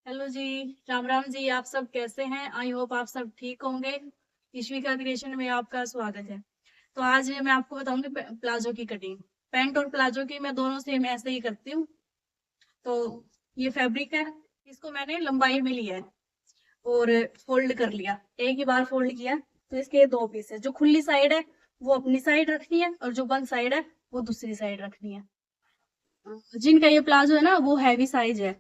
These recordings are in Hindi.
हेलो जी। राम राम जी। आप सब कैसे हैं? आई होप आप सब ठीक होंगे। ईश्विका क्रिएशन में आपका स्वागत है। तो आज मैं आपको बताऊंगी प्लाजो की कटिंग। पैंट और प्लाजो की मैं दोनों सेम ऐसे ही करती हूँ। तो ये फैब्रिक है, इसको मैंने लंबाई में लिया है और फोल्ड कर लिया। एक ही बार फोल्ड किया। तो इसके दो पीस है, जो खुली साइड है वो अपनी साइड रखनी है और जो बंद साइड है वो दूसरी साइड रखनी है। जिनका ये प्लाजो है ना वो हैवी साइज है,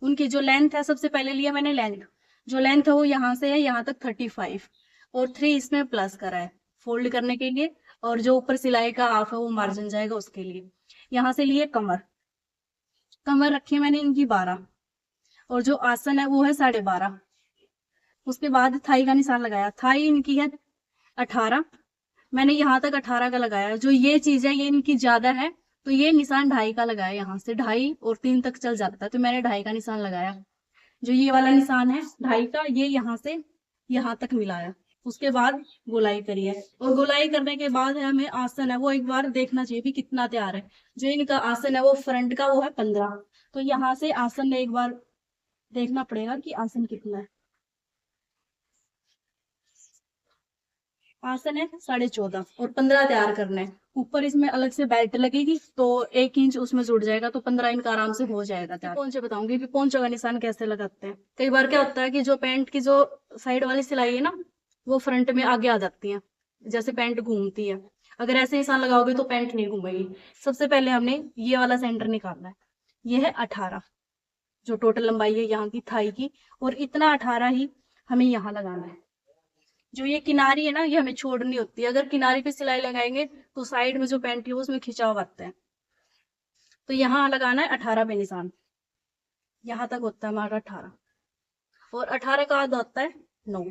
उनकी जो लेंथ है, सबसे पहले लिया मैंने लेंथ। जो लेंथ है वो यहाँ से है यहाँ तक 35 और 3 इसमें प्लस करा है फोल्ड करने के लिए। और जो ऊपर सिलाई का हाफ है वो मार्जिन जाएगा उसके लिए। यहाँ से लिए कमर। कमर रखी है मैंने इनकी 12 और जो आसन है वो है 12.5। उसके बाद थाई का निशान लगाया। थाई इनकी है 18। मैंने यहाँ तक 18 का लगाया। जो ये चीज है ये इनकी ज्यादा है, तो ये निशान 2.5 का लगाया। यहाँ से 2.5 और 3 तक चल जाता है, तो मैंने 2.5 का निशान लगाया। जो ये वाला निशान है 2.5 का, ये यहाँ से यहाँ तक मिलाया। उसके बाद गोलाई करी है और गोलाई करने के बाद हमें आसन है वो एक बार देखना चाहिए कि कितना तैयार है। जो इनका आसन है वो फ्रंट का वो है 15, तो यहाँ से आसन एक बार देखना पड़ेगा कि आसन कितना है। आसन है 14.5 और 15 तैयार करना है। ऊपर इसमें अलग से बेल्ट लगेगी तो 1 इंच उसमें जुड़ जाएगा, तो 15 इनका आराम से हो जाएगा तैयार। पोंचे बताऊंगी कि पोंचों का निशान कैसे लगाते हैं। कई बार क्या होता है कि जो पैंट की जो साइड वाली सिलाई है ना वो फ्रंट में आगे आ जाती है, जैसे पैंट घूमती है। अगर ऐसे निशान लगाओगे तो पैंट नहीं घूमेगी। सबसे पहले हमने ये वाला सेंटर निकालना है। ये है 18, जो टोटल लंबाई है यहाँ की थाई की, और इतना 18 ही हमें यहाँ लगाना है। जो ये किनारी है ना ये हमें छोड़नी होती है। अगर किनारी पे सिलाई लगाएंगे तो साइड में जो पैंट है वो उसमें खिंचाव आता है। तो यहाँ लगाना है 18 पे निशान। यहाँ तक होता है हमारा 18 और 18 का आधा होता है 9।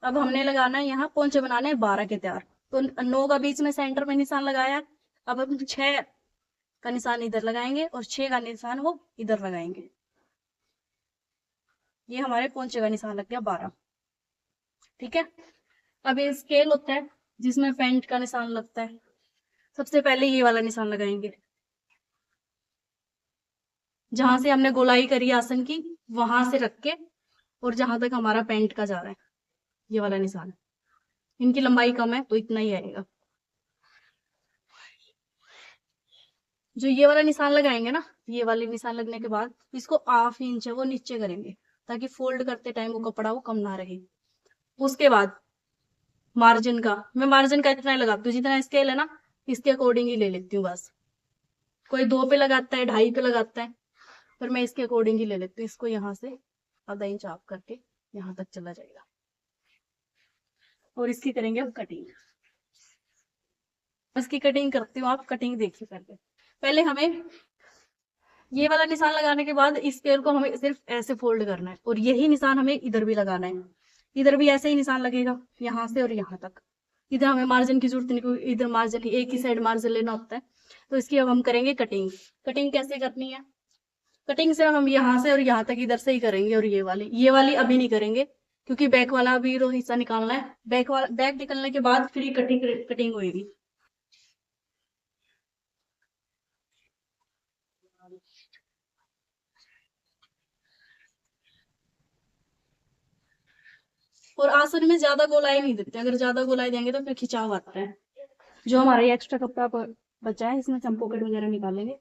अब हमने लगाना है यहाँ पोंचे बनाने हैं 12 के तैयार। तो 9 का बीच में सेंटर में निशान लगाया। अब हम 6 का निशान इधर लगाएंगे और 6 का निशान वो इधर लगाएंगे। ये हमारे पोंचे का निशान लग गया 12। ठीक है। अब ये स्केल होता है जिसमें पैंट का निशान लगता है। सबसे पहले ये वाला निशान लगाएंगे, जहां से हमने गोलाई करी आसन की वहां से रख के और जहां तक हमारा पैंट का जा रहा है ये वाला निशान है। इनकी लंबाई कम है तो इतना ही आएगा। जो ये वाला निशान लगाएंगे ना, ये वाले निशान लगने के बाद इसको 1/2 इंच है वो नीचे करेंगे, ताकि फोल्ड करते टाइम वो कपड़ा वो कम ना रहे। उसके बाद मार्जिन का, मैं मार्जिन का इतना ही लगाती हूँ जितना स्केल है ना इसके अकॉर्डिंग ही ले लेती हूँ बस। कोई 2 पे लगाता है, 2.5 पे लगाता है, पर मैं इसके अकॉर्डिंग ही ले लेती हूँ। इसको यहाँ से आधा इंच ऑफ करके यहाँ तक चला जाएगा और इसकी करेंगे अब कटिंग। इसकी कटिंग करती हूँ, आप कटिंग देखिए। पहले पहले हमें ये वाला निशान लगाने के बाद इस स्केल को हमें सिर्फ ऐसे फोल्ड करना है और यही निशान हमें इधर भी लगाना है। इधर भी ऐसे ही निशान लगेगा यहाँ से और यहाँ तक। इधर हमें मार्जिन की जरूरत नहीं, इधर मार्जिन एक ही साइड मार्जिन लेना होता है। तो इसकी अब हम करेंगे कटिंग। कटिंग कैसे करनी है? कटिंग से हम यहाँ से और यहाँ तक इधर से ही करेंगे, और ये वाली अभी नहीं करेंगे क्योंकि बैक वाला अभी हिस्सा निकालना है। बैक निकलने के बाद फिर कटिंग कटिंग होगी। और आसन में ज्यादा गोलाई नहीं देते, अगर ज्यादा गोलाई देंगे तो फिर खिंचाव आता है। जो हमारा ये एक्स्ट्रा कपड़ा बचा है इसमें हम पॉकेट वगैरह निकालेंगे।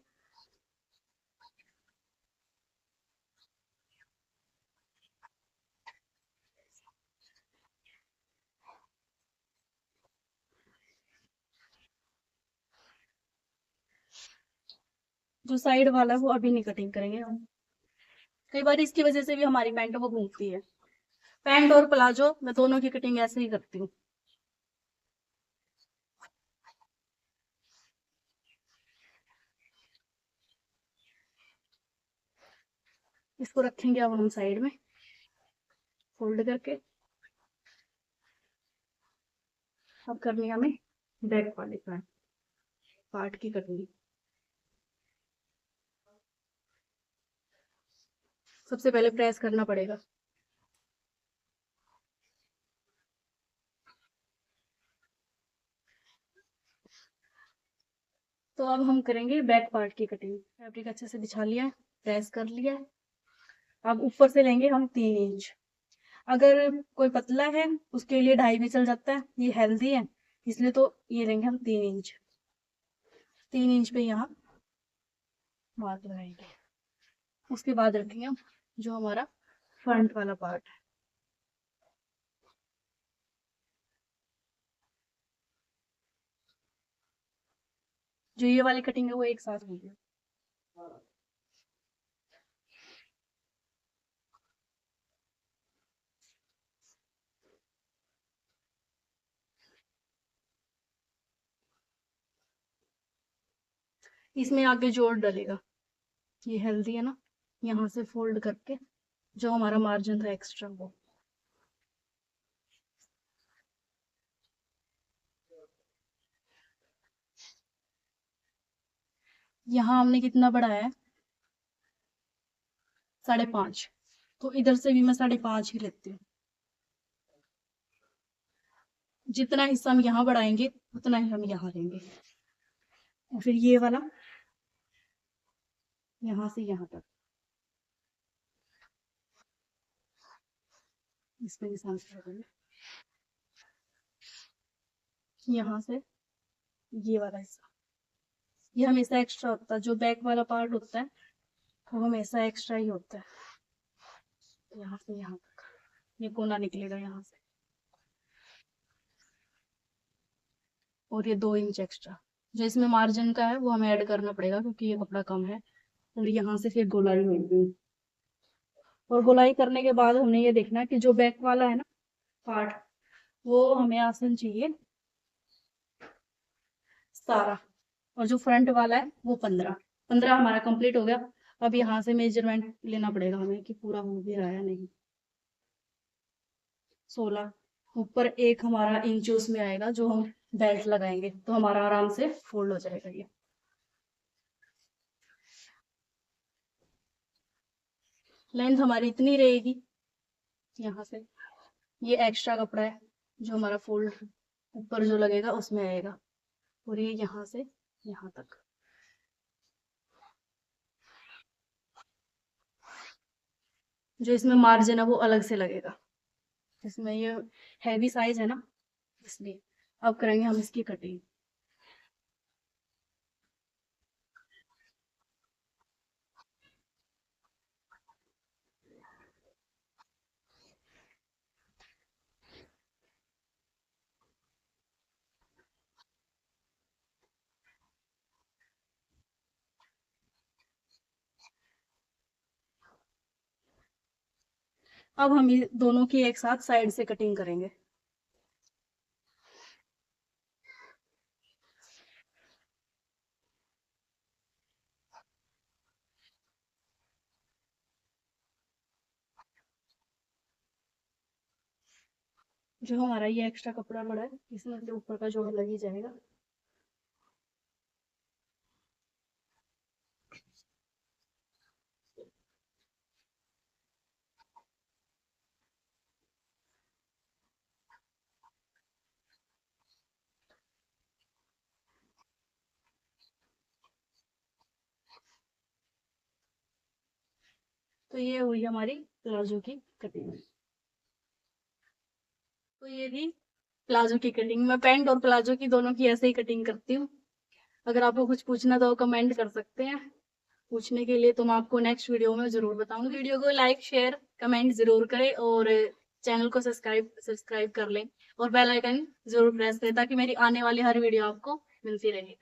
जो साइड वाला है वो अभी नहीं कटिंग करेंगे हम। कई बार इसकी वजह से भी हमारी पैंट वो घूमती है। पैंट और प्लाजो मैं दोनों की कटिंग ऐसे ही करती हूँ। इसको रखेंगे अब हम साइड में फोल्ड करके। अब करनी है हमें बैक वाले पार्ट की कटिंग। सबसे पहले प्रेस करना पड़ेगा। तो अब हम करेंगे बैक पार्ट की कटिंग। फैब्रिक अच्छे से बिछा लिया है, प्रेस कर लिया है। अब ऊपर से लेंगे हम 3 इंच। अगर कोई पतला है उसके लिए 2.5 भी चल जाता है, ये हेल्दी है इसलिए तो ये लेंगे हम 3 इंच। 3 इंच पे यहाँ मार्क लगाएंगे। उसके बाद रखेंगे हम जो हमारा फ्रंट वाला पार्ट है। जो ये वाली कटिंग है वो एक साथ होगी। इसमें आगे जोड़ डलेगा, ये हेल्दी है ना, यहाँ से फोल्ड करके जो हमारा मार्जिन था एक्स्ट्रा वो। यहाँ हमने कितना बढ़ाया है, 5.5, तो इधर से भी मैं 5.5 ही लेती हूँ। जितना हिस्सा हम यहाँ बढ़ाएंगे उतना ही हम यहाँ लेंगे। और फिर ये वाला यहाँ से यहाँ तक, इसमें भी सांस करेंगे। यहाँ से ये वाला हिस्सा, ये हमेशा एक्स्ट्रा होता है, जो बैक वाला पार्ट होता है वो हमेशा एक्स्ट्रा ही होता है। यहाँ से यहाँ तक ये कोना निकलेगा यहाँ से, और ये 2 इंच एक्स्ट्रा जो इसमें मार्जिन का है वो हमें ऐड करना पड़ेगा क्योंकि ये कपड़ा कम है। और यहाँ से फिर गोलाई होगी, और गोलाई करने के बाद हमने ये देखना है कि जो बैक वाला है ना पार्ट वो हमें आसन चाहिए 17, और जो फ्रंट वाला है वो 15 हमारा कंप्लीट हो गया। अब यहाँ से मेजरमेंट लेना पड़ेगा हमें कि पूरा हो भी रहा है नहीं। 16 ऊपर एक हमारा इंच उसमें आएगा जो हम बेल्ट लगाएंगे तो हमारा आराम से फोल्ड हो जाएगा। ये लेंथ हमारी इतनी रहेगी यहाँ से, ये एक्स्ट्रा कपड़ा है जो हमारा फोल्ड ऊपर जो लगेगा उसमें आएगा, और ये यहाँ से यहाँ तक। जो इसमें मार्जिन है वो अलग से लगेगा, इसमें ये हैवी साइज है ना इसलिए। अब करेंगे हम इसकी कटिंग। अब हम ये दोनों की एक साथ साइड से कटिंग करेंगे। जो हमारा ये एक्स्ट्रा कपड़ा पड़ा है इसमें से ऊपर का जोड़ लग ही जाएगा। तो ये हुई हमारी प्लाजो की कटिंग। तो ये थी प्लाजो की कटिंग। मैं पैंट और प्लाजो की दोनों की ऐसे ही कटिंग करती हूँ। अगर आपको कुछ पूछना तो कमेंट कर सकते हैं पूछने के लिए, तो मैं आपको नेक्स्ट वीडियो में जरूर बताऊंगी। वीडियो को लाइक शेयर कमेंट जरूर करें और चैनल को सब्सक्राइब कर लें और बेल आइकन जरूर प्रेस करें ताकि मेरी आने वाली हर वीडियो आपको मिलती रहे।